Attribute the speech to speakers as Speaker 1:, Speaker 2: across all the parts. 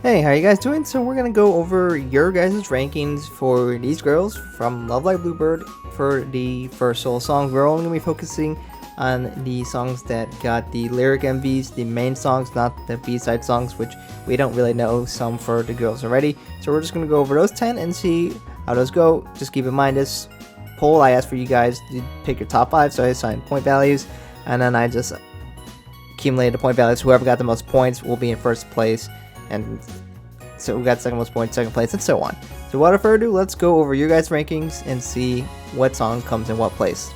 Speaker 1: Hey, how you guys doing? So we're gonna go over your guys' rankings for these girls from Love Live Bluebird for the first solo songs. We're only gonna be focusing on the songs that got the lyric MVs, the main songs, not the B-side songs, which we don't really know some for the girls already. So we're just gonna go over those 10 and see how those go. Just keep in mind this poll, I asked for you guys to pick your top 5, so I assigned point values, and then I just accumulated the point values. Whoever got the most points will be in first place, and so we got second most points, second place, and so on. So without further ado, let's go over your guys' rankings and see what song comes in what place.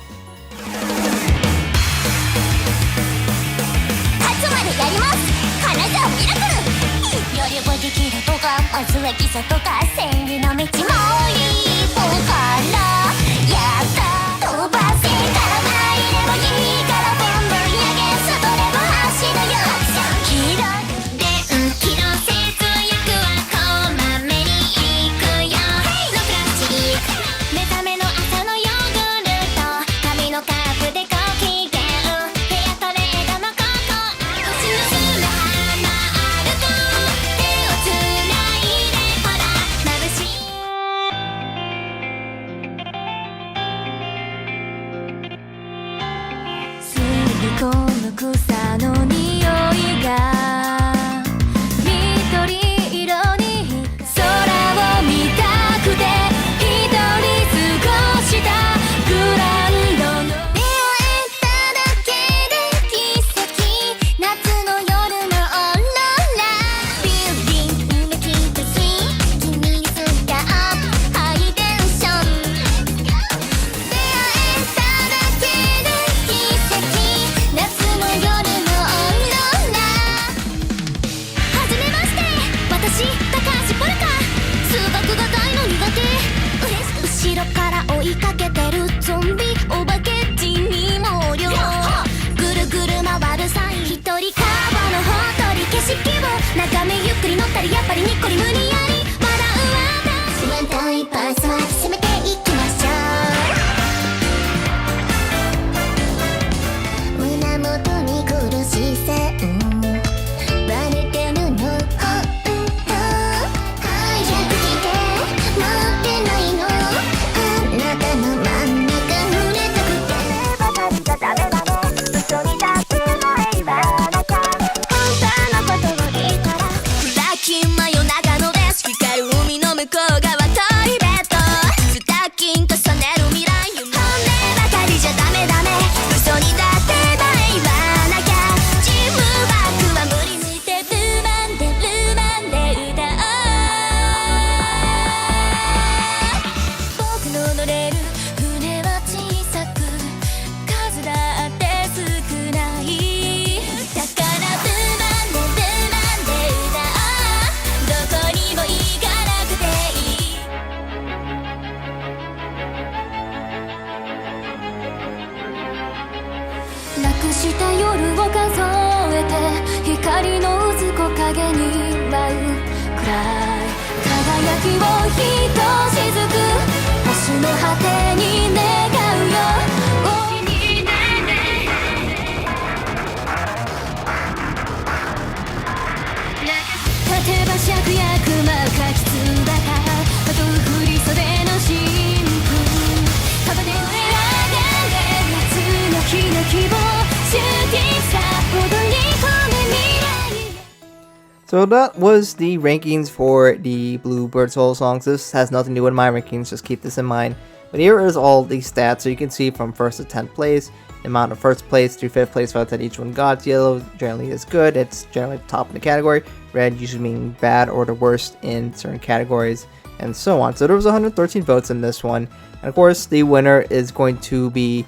Speaker 1: So that was the rankings for the Bluebird solo songs. This has nothing to do with my rankings, just keep this in mind. But here is all the stats, so you can see from 1st to 10th place, the amount of 1st place through 5th place votes that each one got. Yellow generally is good, it's generally the top in the category. Red usually meaning bad or the worst in certain categories, and so on. So there was 113 votes in this one, and of course the winner is going to be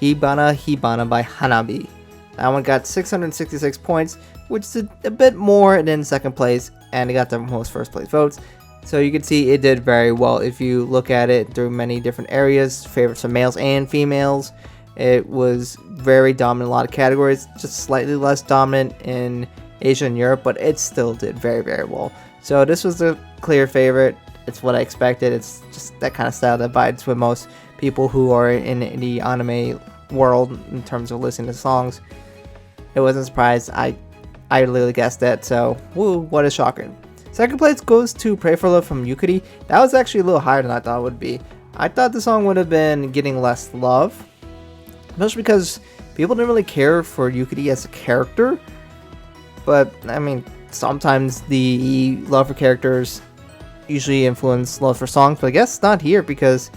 Speaker 1: Hibana Hibana by Hanabi. That one got 666 points, which is a bit more than 2nd place, and it got the most 1st place votes. So you can see it did very well if you look at it through many different areas, favorites of males and females. It was very dominant in a lot of categories, just slightly less dominant in Asia and Europe, but it still did very, very well. So this was a clear favorite. It's what I expected. It's just that kind of style that vibes with most people who are in the anime world in terms of listening to songs. It wasn't a surprise. I literally guessed that, so woo, what a shocker. Second place goes to Pray for Love from Yukari. That was actually a little higher than I thought it would be. I thought the song would have been getting less love, especially because people didn't really care for Yukari as a character. But, I mean, sometimes the love for characters usually influence love for songs, but I guess not here because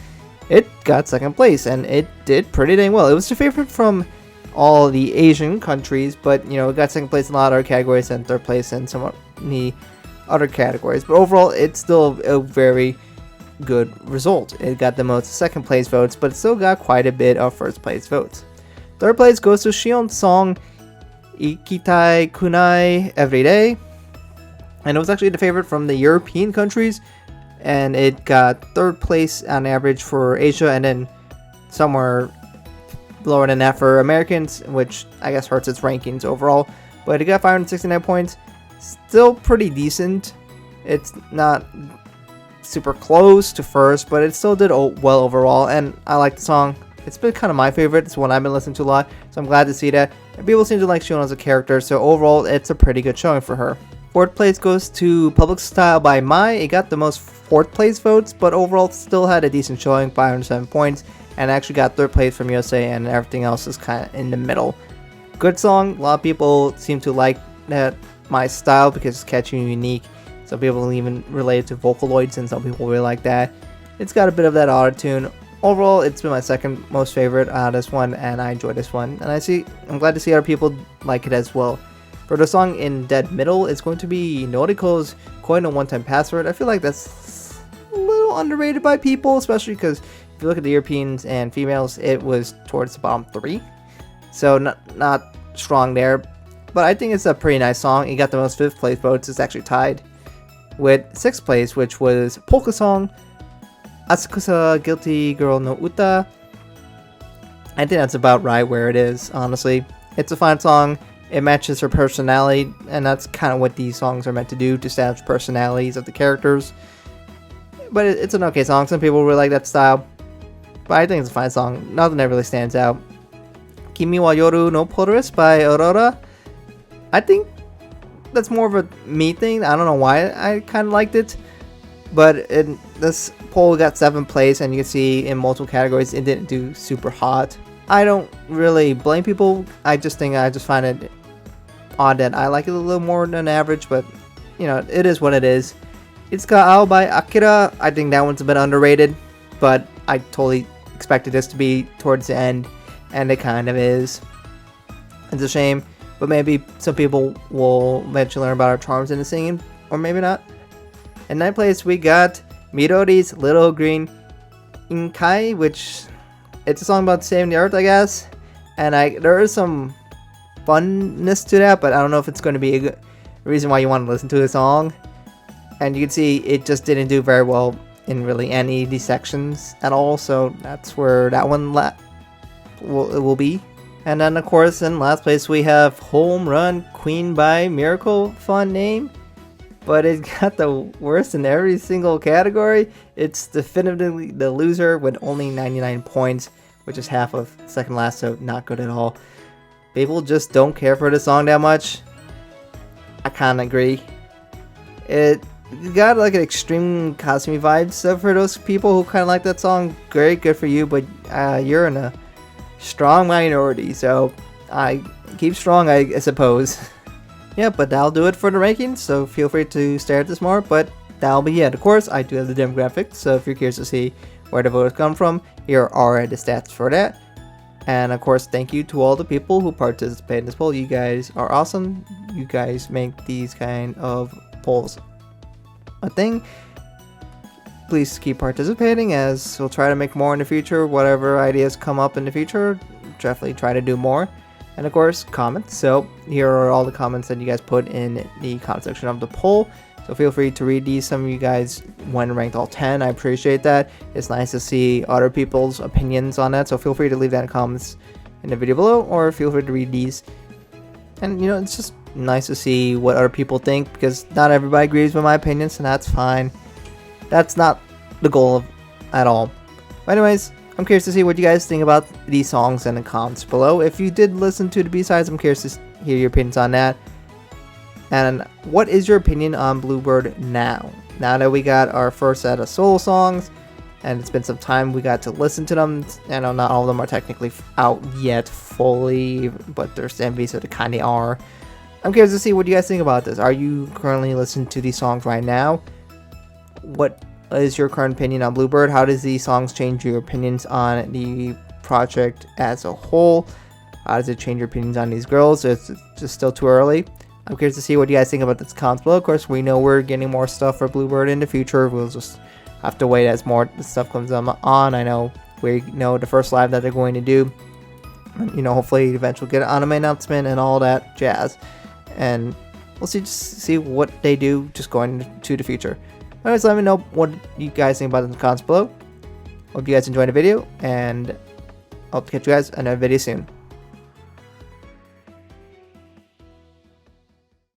Speaker 1: it got second place and it did pretty dang well. It was your favorite from all the Asian countries, but you know, it got second place in a lot of other categories and third place in some of the other categories. But overall, it's still a very good result. It got the most second place votes, but it still got quite a bit of first place votes. Third place goes to Shion's song Ikitai Kunai Every Day, and it was actually the favorite from the European countries, and it got third place on average for Asia, and then somewhere lower than that for Americans, which I guess hurts its rankings overall. But it got 569 points, still pretty decent. It's not super close to first, but it still did well overall, and I like the song. It's been kind of my favorite. It's one I've been listening to a lot, so I'm glad to see that. And people seem to like Shion as a character, so overall, it's a pretty good showing for her. Fourth place goes to Public Style by Mai. It got the most fourth place votes, but overall still had a decent showing, 507 points, and actually got third place from USA, and everything else is kind of in the middle. Good song. A lot of people seem to like that my style because it's catchy and unique. Some people even relate it to Vocaloids, and some people really like that. It's got a bit of that auto-tune. Overall, it's been my second most favorite out of this one, and I enjoy this one. And I'm glad to see other people like it as well. For the song in dead middle, it's going to be Noriko's Koi no One-Time Password. I feel like that's a little underrated by people, especially because if you look at the Europeans and females, it was towards the bottom 3. So not strong there. But I think it's a pretty nice song. It got the most 5th place votes. It's actually tied with 6th place, which was Polka Song Asukusa Guilty Girl no Uta. I think that's about right where it is, honestly. It's a fine song. It matches her personality, and that's kind of what these songs are meant to do, to establish personalities of the characters. But it's an okay song. Some people really like that style, but I think it's a fine song. Nothing that really stands out. Kimi wa Yoru no Polaris by Aurora. I think that's more of a me thing. I don't know why I kind of liked it, but this poll got 7th place, and you can see in multiple categories it didn't do super hot. I don't really blame people. I just find it odd that I like it a little more than average, but you know, it is what it is. It's Got Ao by Akira. I think that one's a bit underrated, but I totally expected this to be towards the end, and it kind of is. It's a shame, but maybe some people will eventually learn about our charms in the singing, or maybe not. In 9th place, we got Midori's Little Green Inkai, which it's a song about saving the earth, I guess. And there is some funness to that, but I don't know if it's going to be a reason why you want to listen to the song. And you can see it just didn't do very well in really any of these sections at all, so that's where that one will be. And then, of course, in last place, we have Home Run Queen by Miracle. Fun name, but it got the worst in every single category. It's definitively the loser with only 99 points, which is half of second last, so not good at all. People just don't care for the song that much. I kind of agree. It got like an extreme Kasumi vibe, so for those people who kind of like that song, great, good for you, but you're in a strong minority, so I keep strong, I suppose. Yeah, but that'll do it for the rankings, so feel free to stare at this more, but that'll be it. Of course, I do have the demographics, so if you're curious to see where the voters come from, here are the stats for that. And of course, thank you to all the people who participated in this poll. You guys are awesome. You guys make these kind of polls a thing. Please keep participating, as we'll try to make more in the future. Whatever ideas come up in the future, definitely try to do more. And of course, comments. So here are all the comments that you guys put in the comment section of the poll. So feel free to read these. Some of you guys went ranked all 10. I appreciate that. It's nice to see other people's opinions on that. So feel free to leave that in comments in the video below, or feel free to read these. And you know, it's just nice to see what other people think, because not everybody agrees with my opinions, and that's fine. That's not the goal at all. But anyways, I'm curious to see what you guys think about these songs in the comments below. If you did listen to the B-sides, I'm curious to hear your opinions on that. And what is your opinion on Bluebird now? Now that we got our first set of solo songs, and it's been some time we got to listen to them. I know not all of them are technically out yet fully, but there's MVs that kind of are. I'm curious to see what you guys think about this. Are you currently listening to these songs right now? What is your current opinion on Bluebird? How does these songs change your opinions on the project as a whole? How does it change your opinions on these girls? It's just still too early. I'm curious to see what you guys think about this comments below. Of course, we know we're getting more stuff for Bluebird in the future. We'll just have to wait as more stuff comes on. I know we know the first live that they're going to do. You know, hopefully eventually get an anime announcement and all that jazz. And we'll see what they do just going to the future. Anyways, let me know what you guys think about it in the comments below. Hope you guys enjoyed the video, and I'll catch you guys in another video soon.